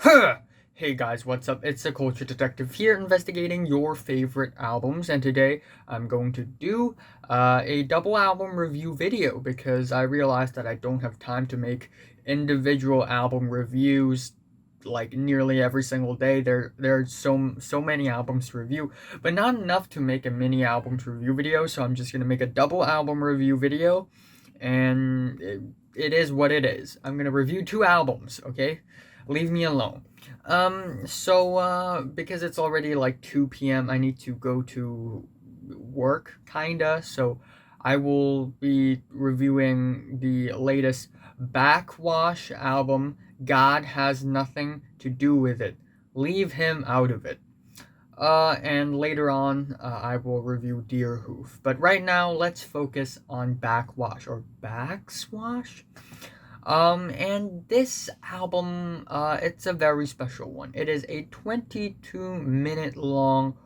Huh! Hey guys, what's up? It's the Culture Detective here, investigating your favorite albums, and today I'm going to do a double album review video because I realized that I don't have time to make individual album reviews like nearly every single day. There are so many albums to review, but not enough to make a mini albums review video. So I'm just gonna make a double album review video, and it is what it is. I'm gonna review two albums, okay? Leave me alone. Because it's already like 2 p.m., I need to go to work, kinda. So I will be reviewing the latest Backxwash album, God Has Nothing to Do with It. Leave him out of it. And later on, I will review Deerhoof. But right now, let's focus on Backxwash or Backxwash. And this album, it's a very special one. It is a 22-minute long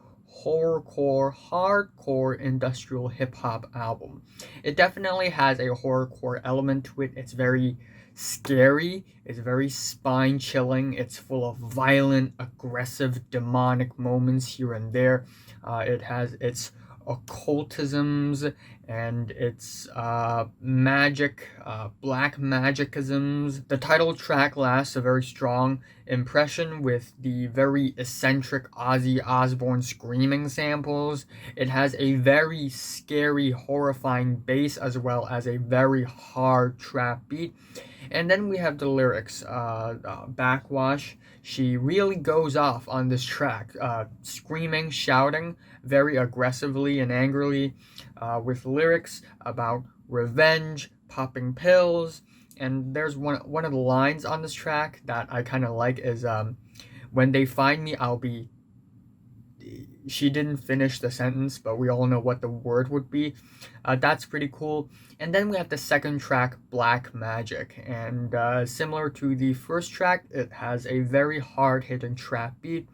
horrorcore, hardcore industrial hip hop album. It definitely has a horrorcore element to it. It's very scary, it's very spine chilling, it's full of violent, aggressive, demonic moments here and there. It has its occultisms and its magic, black magicisms. The title track lasts a very strong impression with the very eccentric Ozzy Osbourne screaming samples. It has a very scary, horrifying bass as well as a very hard trap beat. And then we have the lyrics. Backxwash, she really goes off on this track, screaming, shouting very aggressively and angrily, with lyrics about revenge, popping pills. And there's one of the lines on this track that I kind of like is, when they find me, I'll be. She didn't finish the sentence, but we all know what the word would be. That's pretty cool. And then we have the second track, Black Magic. And similar to the first track, it has a very hard hitting trap beat.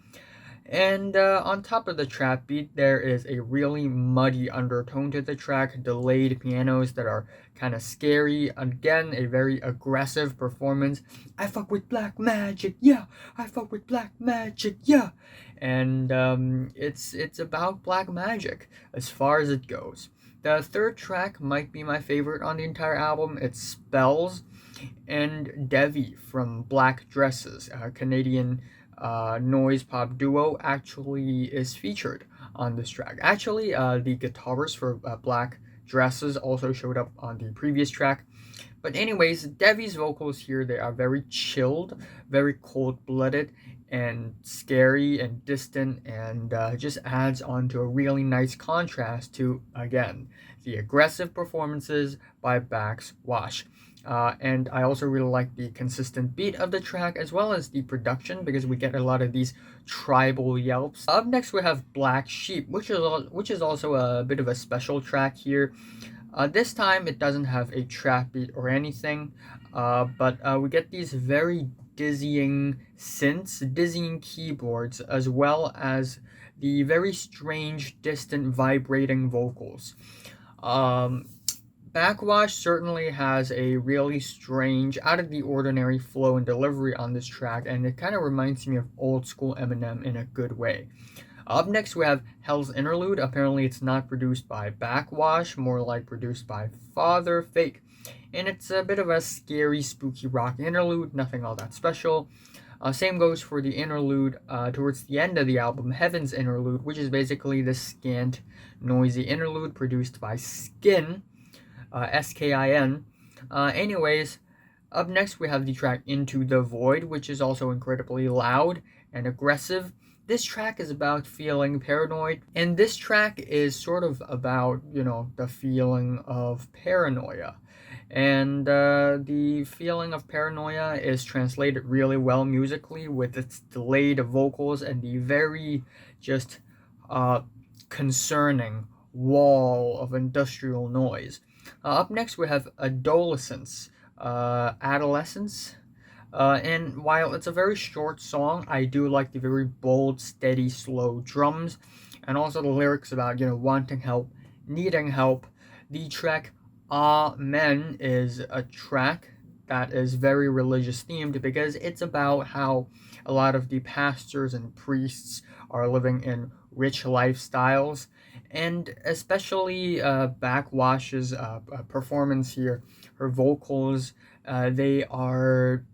And on top of the trap beat, there is a really muddy undertone to the track, delayed pianos that are kind of scary. Again, a very aggressive performance. I fuck with black magic, yeah. I fuck with black magic, yeah. And it's about black magic as far as it goes. The third track might be my favorite on the entire album. It's Spells and Devi from Black Dresses, a Canadian noise pop duo, actually is featured on this track. Actually, the guitarist for Black Dresses also showed up on the previous track. But anyways, Devi's vocals here, they are very chilled, very cold-blooded, and scary and distant, and just adds on to a really nice contrast to, again, the aggressive performances by Backxwash. And I also really like the consistent beat of the track as well as the production because we get a lot of these tribal yelps. Up next we have Black Sheep, which is also a bit of a special track here. This time it doesn't have a trap beat or anything, but we get these very dizzying synths, dizzying keyboards, as well as the very strange, distant, vibrating vocals. Backxwash certainly has a really strange, out of the ordinary flow and delivery on this track, and it kind of reminds me of old school Eminem in a good way. Up next, we have Hell's Interlude. Apparently, it's not produced by Backxwash, more like produced by Father Fake. And it's a bit of a scary, spooky rock interlude, nothing all that special. Same goes for the interlude towards the end of the album, Heaven's Interlude, which is basically the scant, noisy interlude produced by Skin, Skin. Anyways, up next we have the track Into the Void, which is also incredibly loud and aggressive. This track is about feeling paranoid, and this track is sort of about, the feeling of paranoia. And the feeling of paranoia is translated really well musically with its delayed vocals and the very just concerning wall of industrial noise. Up next, we have Adolescence. Adolescence. And while it's a very short song, I do like the very bold, steady, slow drums, and also the lyrics about, wanting help, needing help. The track Amen is a track that is very religious themed, because it's about how a lot of the pastors and priests are living in rich lifestyles, and especially Backxwash's performance here, her vocals, they are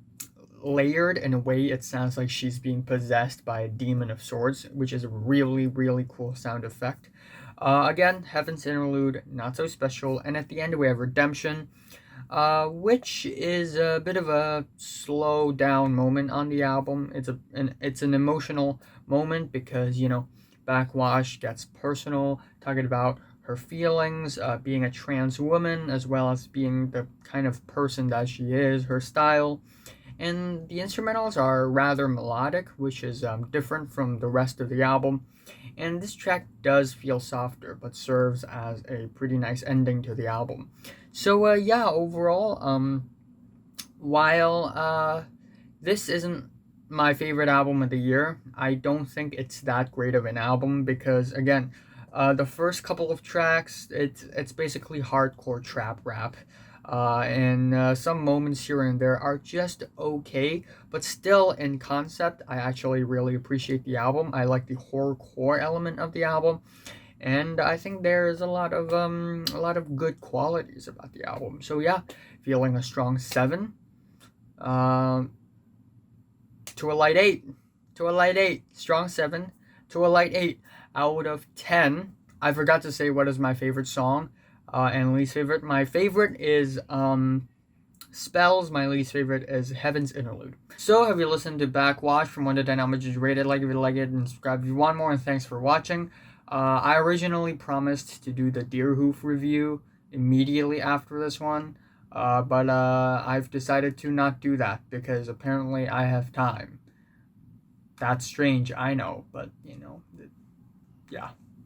layered in a way it sounds like she's being possessed by a demon of swords, which is a really, really cool sound effect. Again, Heaven's Interlude, not so special. And at the end, we have Redemption, which is a bit of a slow down moment on the album. It's an emotional moment because, Backxwash gets personal, talking about her feelings, being a trans woman, as well as being the kind of person that she is, her style. And the instrumentals are rather melodic, which is different from the rest of the album. And this track does feel softer, but serves as a pretty nice ending to the album. So yeah, overall, while this isn't my favorite album of the year, I don't think it's that great of an album because, again, the first couple of tracks, it's basically hardcore trap rap. And some moments here and there are just okay, but still in concept, I actually really appreciate the album. I like the horrorcore element of the album, and I think there's a lot of good qualities about the album. So yeah, feeling a strong 7, to a light 8, to a light 8, strong 7 to a light 8 out of 10. I forgot to say what is my favorite song and least favorite. My favorite is Spells. My least favorite is Heaven's Interlude. So have you listened to Backxwash from 1 to 10? How much did you rate it? Like if you like it, and subscribe if you want more, and thanks for watching. I originally promised to do the Deerhoof review immediately after this one, but I've decided to not do that because apparently I have time. That's strange, I know, but yeah.